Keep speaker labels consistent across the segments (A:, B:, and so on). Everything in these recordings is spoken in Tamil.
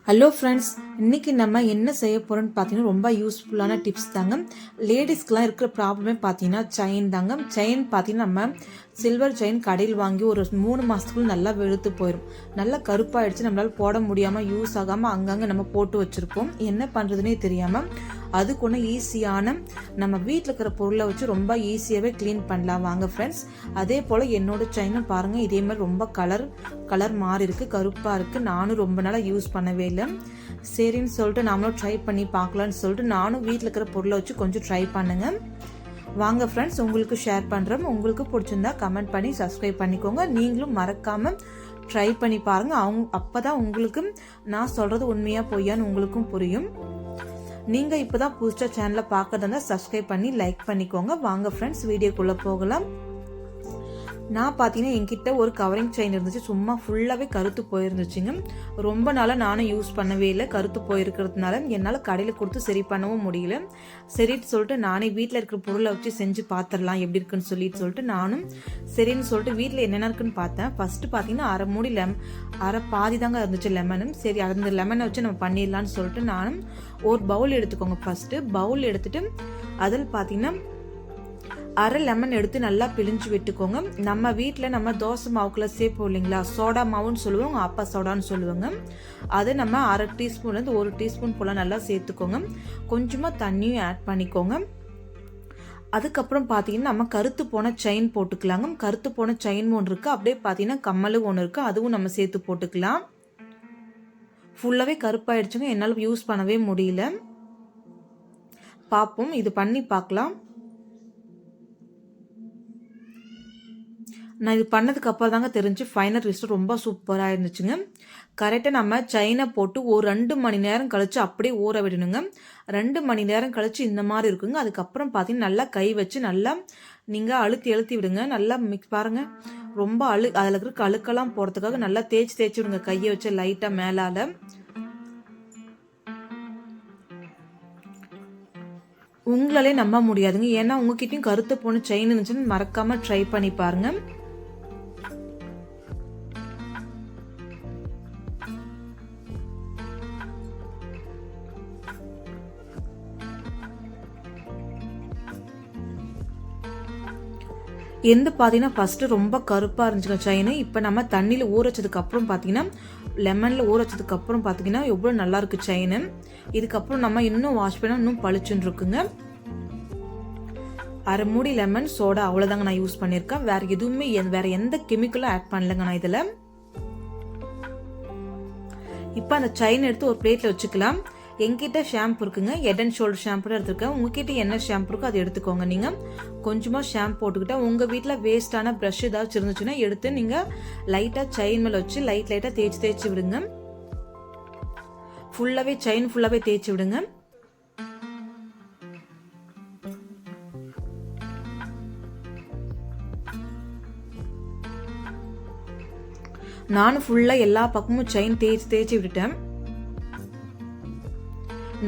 A: ஹலோ ஃப்ரெண்ட்ஸ், இன்றைக்கி நம்ம என்ன செய்ய போகிறோன்னு பார்த்தீங்கன்னா ரொம்ப யூஸ்ஃபுல்லான டிப்ஸ் தாங்க. லேடிஸ்க்கெலாம் இருக்கிற ப்ராப்ளமே பார்த்தீங்கன்னா செயின் தாங்க. செயின் பார்த்தீங்கன்னா நம்ம சில்வர் செயின் கடையில் வாங்கி ஒரு 3 மாதத்துக்குள்ள நல்லா வெளுத்து போயிடும். நல்லா கருப்பாயிடுச்சு, நம்மளால் போட முடியாமல் யூஸ் ஆகாமல் அங்கங்கே நம்ம போட்டு வச்சுருப்போம். என்ன பண்ணுறதுனே தெரியாமல் அதுக்கு ஒன்று ஈஸியான நம்ம வீட்டில் இருக்கிற பொருளை வச்சு ரொம்ப ஈஸியாகவே க்ளீன் பண்ணலாம் வாங்க ஃப்ரெண்ட்ஸ். அதே போல் என்னோடய செயினும் பாருங்கள், இதே மாதிரி ரொம்ப கலர் மாறி இருக்குது, கருப்பாக இருக்குது. நானும் ரொம்ப நாளாக யூஸ் பண்ணவே இல்லை. சரின்னு சொல்லிட்டு நாமளும் ட்ரை பண்ணி பார்க்கலான்னு சொல்லிட்டு நானும் வீட்டில் இருக்கிற பொருளை வச்சு கொஞ்சம் ட்ரை பண்ணுங்க வாங்க ஃப்ரெண்ட்ஸ். உங்களுக்கு ஷேர் பண்ணுறோம். உங்களுக்கு பிடிச்சிருந்தா கமெண்ட் பண்ணி சப்ஸ்கிரைப் பண்ணிக்கோங்க. நீங்களும் மறக்காமல் ட்ரை பண்ணி பாருங்கள். அப்போ தான் உங்களுக்கு நான் சொல்கிறது உண்மையாக பொய்யான்னு உங்களுக்கும் புரியும். நீங்கள் இப்போ தான் புதுசாக சேனலை பார்க்கறதா இருந்தால் சப்ஸ்கிரைப் பண்ணி லைக் பண்ணிக்கோங்க. வாங்க ஃப்ரெண்ட்ஸ், வீடியோக்குள்ளே போகலாம். நான் பார்த்தீங்கன்னா என்கிட்ட ஒரு கவரிங் செயின் இருந்துச்சு, சும்மா ஃபுல்லாகவே கருத்து போயிருந்துச்சுங்க. ரொம்ப நாளாக நானும் யூஸ் பண்ணவே இல்லை. கருத்து போயிருக்கிறதுனால என்னால் கடையில் கொடுத்து சரி பண்ணவும் முடியல. சரின்னு சொல்லிட்டு நானே வீட்டில் இருக்கிற பொருளை வச்சு செஞ்சு பார்த்துடலாம் எப்படி இருக்குன்னு சொல்லிட்டு நானும் சரின்னு சொல்லிட்டு வீட்டில் என்னென்ன இருக்குன்னு பார்த்தேன். ஃபஸ்ட்டு பார்த்தீங்கன்னா அரை பாதி தாங்க இருந்துச்சு லெமனும். சரி, அந்த லெமனை வச்சு நம்ம பண்ணிடலான்னு சொல்லிட்டு நானும் ஒரு பவுல் எடுத்துக்கோங்க. ஃபஸ்ட்டு பவுல் எடுத்துட்டு அதில் பார்த்தீங்கன்னா அரை லெமன் எடுத்து நல்லா பிழிஞ்சு விட்டுக்கோங்க. நம்ம வீட்டில் நம்ம தோசை மாவுக்குள்ள சேர்ப்போம் இல்லைங்களா, சோடா மாவுன்னு சொல்லுவோங்க, அப்பா சோடான்னு சொல்லுவாங்க. அதை நம்ம அரை டீஸ்பூன்லேருந்து 1 டீஸ்பூன் போல் நல்லா சேர்த்துக்கோங்க. கொஞ்சமாக தண்ணியும் ஆட் பண்ணிக்கோங்க. அதுக்கப்புறம் பார்த்தீங்கன்னா நம்ம கருத்து போன செயின் போட்டுக்கலாங்க. கருத்து போன செயின் ஒன்று இருக்குது, அப்படியே பார்த்தீங்கன்னா கம்மலும் ஒன்று இருக்குது, அதுவும் நம்ம சேர்த்து போட்டுக்கலாம். ஃபுல்லாகவே கருப்பாயிடுச்சுங்க, என்னால் யூஸ் பண்ணவே முடியல. பார்ப்போம், இது பண்ணி பார்க்கலாம். நான் இது பண்ணதுக்கு அப்புறம் தாங்க தெரிஞ்சு ஃபைனல் ரிசல்ட் ரொம்ப சூப்பராக இருந்துச்சுங்க. கரெக்டாக நம்ம செயினை போட்டு ஒரு 2 மணி நேரம் கழித்து அப்படியே ஊற விடணுங்க. 2 மணி நேரம் கழித்து இந்த மாதிரி இருக்குங்க. அதுக்கப்புறம் பார்த்தீங்கன்னா நல்லா கை வச்சு நல்லா நீங்கள் அழுத்தி விடுங்க. நல்லா மிக்ஸ் பாருங்கள், ரொம்ப அதில் இருக்க அழுக்கெல்லாம் போகிறதுக்காக நல்லா தேய்ச்சி விடுங்க கையை வச்சு லைட்டாக மேலால். உங்களாலே நம்ப முடியாதுங்க, ஏன்னா உங்ககிட்டயும் கருத்து போன செயின் இருந்துச்சுன்னு மறக்காமல் ட்ரை பண்ணி பாருங்கள். பார்த்தீங்கன்னா ஃபஸ்ட்டு ரொம்ப கருப்பாக இருந்துச்சுங்க செயின். இப்போ நம்ம தண்ணியில் ஊற வச்சதுக்கப்புறம் பார்த்தீங்கன்னா லெமனில் ஊற வச்சதுக்கப்புறம் பார்த்தீங்கன்னா எவ்வளோ நல்லாயிருக்கு செயின். இதுக்கப்புறம் நம்ம இன்னும் வாஷ் பண்ணால் இன்னும் பளிச்சுன்னு இருக்குங்க. அரை மூடி லெமன் சோடா அவ்வளோதாங்க நான் யூஸ் பண்ணியிருக்கேன். வேறு எந்த கெமிக்கலும் ஆட் பண்ணலைங்க நான் இதில். இப்போ அந்த செயின் எடுத்து ஒரு பிளேட்டில் வச்சுக்கலாம். என்கிட்ட ஷாம்பு இருக்குங்க, ஹெட் அண்ட் ஷோல்டர் ஷாம்பு தான் எடுத்துருக்கேன். உங்ககிட்ட என்ன ஷாம்பு இருக்கோ அதை எடுத்துக்கோங்க. நீங்கள் கொஞ்சமாக ஷாம்பு போட்டுக்கிட்டா உங்கள் வீட்டில் வேஸ்ட்டான ப்ரஷ் ஏதாச்சும் இருந்துச்சுன்னா எடுத்து நீங்கள் லைட்டாக செயின் மேலே வச்சு லைட்டாக தேய்ச்சி விடுங்க. செயின் ஃபுல்லாகவே தேய்ச்சி விடுங்க. நானும் ஃபுல்லாக எல்லா பக்கமும் செயின் தேய்ச்சி விட்டுட்டேன்.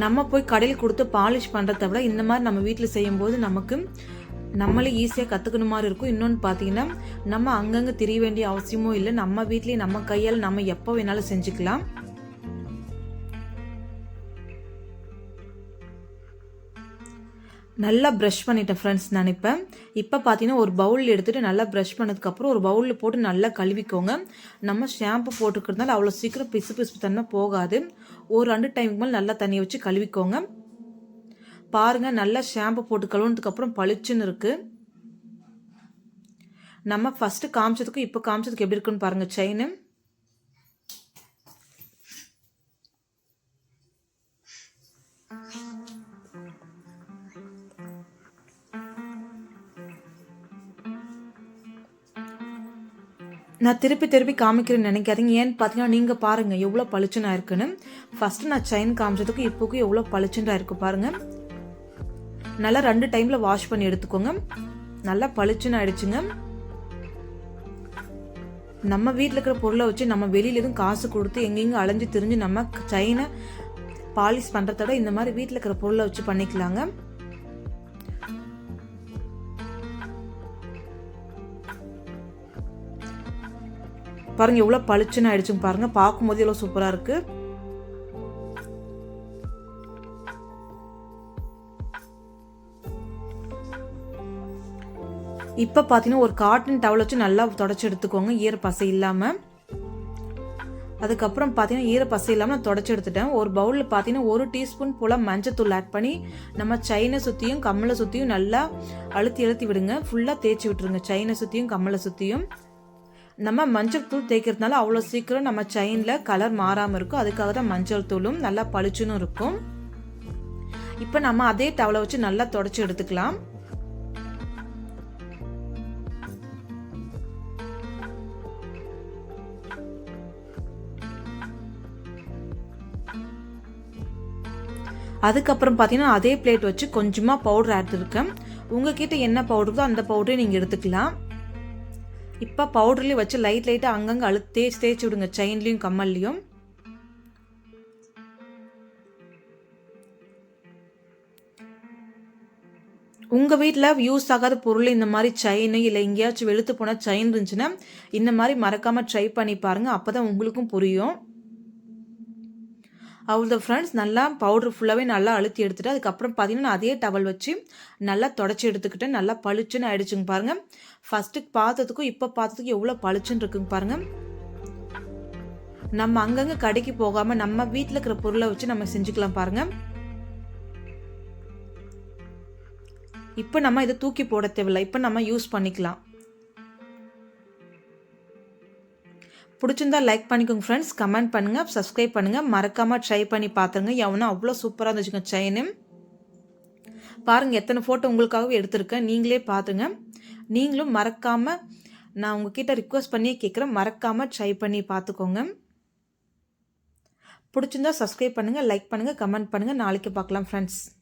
A: நம்ம போய் கடையில் கொடுத்து பாலிஷ் பண்ணுறத விட இந்த மாதிரி நம்ம வீட்டில் செய்யும்போது நம்மளே ஈஸியாக கற்றுக்கணும் மாதிரி இருக்கும். இன்னொன்று பார்த்தீங்கன்னா நம்ம அங்கங்கே திரிய வேண்டிய அவசியமும் இல்லை. நம்ம வீட்லேயே நம்ம கையால் நம்ம எப்போ வேணாலும் செஞ்சுக்கலாம். நல்லா ப்ரஷ் பண்ணிட்டேன் ஃப்ரெண்ட்ஸ் நான். இப்போ பார்த்தீங்கன்னா ஒரு பவுல் எடுத்துகிட்டு நல்லா ப்ரஷ் பண்ணதுக்கப்புறம் ஒரு பவுலில் போட்டு நல்லா கழுவிக்கோங்க. நம்ம ஷாம்பு போட்டுக்கிறதுனால அவ்வளோ சீக்கிரம் பிசு தன்மை போகாது. ஒரு 2 டைமுக்கு மேலே நல்லா தண்ணியை வச்சு கழுவிக்கோங்க. பாருங்கள், நல்லா ஷாம்பு போட்டு கழுவுனதுக்கப்புறம் பளிச்சுன்னு இருக்குது. நம்ம ஃபஸ்ட்டு காமிச்சதுக்கும் இப்போ காமிச்சதுக்கு எப்படி இருக்குன்னு பாருங்கள் செயின். நான் திருப்பி காமிக்கிறேன்னு நினைக்காதீங்க. ஏன்னு பார்த்தீங்கன்னா நீங்கள் பாருங்கள் எவ்வளோ பளிச்சுன்னு இருக்குன்னு. ஃபஸ்ட்டு நான் செயின் காமிச்சதுக்கும் இப்போக்கும் எவ்வளோ பளிச்சுன்னு இருக்குது பாருங்கள். நல்லா 2 டைமில் வாஷ் பண்ணி எடுத்துக்கோங்க. நல்லா பளிச்சுன்னு ஆயிடுச்சுங்க. நம்ம வீட்டில் இருக்கிற பொருளை வச்சு நம்ம வெளியில் எதுவும் காசு கொடுத்து எங்கெங்கே அலைஞ்சு திரிஞ்சு நம்ம செயினை பாலிஷ் பண்ணுறத விட இந்த மாதிரி வீட்டில் இருக்கிற பொருளை வச்சு பண்ணிக்கலாங்க. பாருங்கள் எவ்வளோ பளிச்சுன்னு ஆயிடுச்சுங்க பாருங்கள். பார்க்கும்போது எவ்வளோ சூப்பராக இருக்குது. இப்போ பார்த்தீங்கன்னா ஒரு காட்டன் டவல் வச்சு நல்லா தொடச்சி எடுத்துக்கோங்க ஈரப்பசை இல்லாமல். அதுக்கப்புறம் பார்த்தீங்கன்னா ஈரப்பசை இல்லாமல் நான் தொடச்சி எடுத்துட்டேன். ஒரு பவுலில் பார்த்தீங்கன்னா 1 டீஸ்பூன் போல் மஞ்சத்தூள் ஆட் பண்ணி நம்ம செயினை சுற்றியும் கம்மலை சுற்றியும் நல்லா அழுத்தி விடுங்க. ஃபுல்லாக தேய்ச்சி விட்டுருங்க செயினை சுற்றியும் கம்மலை சுற்றியும். நம்ம மஞ்சள் தூள் தேய்க்கிறதுனால அவ்வளோ சீக்கிரம் நம்ம செயினில் கலர் மாறாமல் இருக்கும். அதுக்காக தான் மஞ்சள் தூளும் நல்லா பளிச்சுன்னு இருக்கும். இப்போ நம்ம அதே டவலை வச்சு நல்லா தொடச்சி எடுத்துக்கலாம். அதுக்கப்புறம் பார்த்தீங்கன்னா அதே பிளேட் வச்சு கொஞ்சமாக பவுடர் எடுத்துருக்கேன். உங்ககிட்ட என்ன பவுடருக்கோ அந்த பவுடரை நீங்கள் எடுத்துக்கலாம். இப்போ பவுடர்லேயும் வச்சு லைட்டாக அங்கங்கே தேய்ச்சி விடுங்க செயின்லேயும் கம்மல்லையும். உங்கள் வீட்டில் யூஸ் ஆகாத பொருள் இந்த மாதிரி செயின் இல்லை எங்கேயாச்சும் வெளுத்து போன செயின் இருந்துச்சுன்னா இந்த மாதிரி மறக்காமல் ட்ரை பண்ணி பாருங்கள். அப்போ தான் உங்களுக்கும் புரியும். அவ்வளோ ஃப்ரெண்ட்ஸ், நல்லா பவுடர் ஃபுல்லாகவே நல்லா அழுத்தி எடுத்துகிட்டு அதுக்கப்புறம் பார்த்தீங்கன்னா அதே டவல் வச்சு நல்லா தொடச்சி எடுத்துக்கிட்டேன். நல்லா பளிச்சுன்னு ஆயிடுச்சுங்க பாருங்கள். ஃபஸ்ட்டு பார்த்ததுக்கும் இப்போ பார்த்ததுக்கும் எவ்வளோ பளிச்சுன்னு இருக்குங்க பாருங்கள். நம்ம அங்கங்கே கடைக்கு போகாமல் நம்ம வீட்டில் இருக்கிற பொருளை வச்சு நம்ம செஞ்சுக்கலாம் பாருங்கள். இப்போ நம்ம இதை தூக்கி போட தேவையில்லை. இப்போ நம்ம யூஸ் பண்ணிக்கலாம். பிடிச்சிருந்தா லைக் பண்ணிக்கோங்க ஃப்ரெண்ட்ஸ், கமெண்ட் பண்ணுங்கள், சப்ஸ்கிரைப் பண்ணுங்கள், மறக்காமல் ட்ரை பண்ணி பார்த்துருங்க. எவனா அவ்வளோ சூப்பராக இருந்துச்சுங்க செயினு. பாருங்கள் எத்தனை ஃபோட்டோ உங்களுக்காகவே எடுத்திருக்கேன், நீங்களே பார்த்துங்க. நீங்களும் மறக்காமல், நான் உங்ககிட்ட ரிக்வெஸ்ட் பண்ணியே கேட்குறேன், மறக்காமல் ட்ரை பண்ணி பார்த்துக்கோங்க. பிடிச்சிருந்தா சப்ஸ்கிரைப் பண்ணுங்கள், லைக் பண்ணுங்கள், கமெண்ட் பண்ணுங்கள். நாளைக்கு பார்க்கலாம் ஃப்ரெண்ட்ஸ்.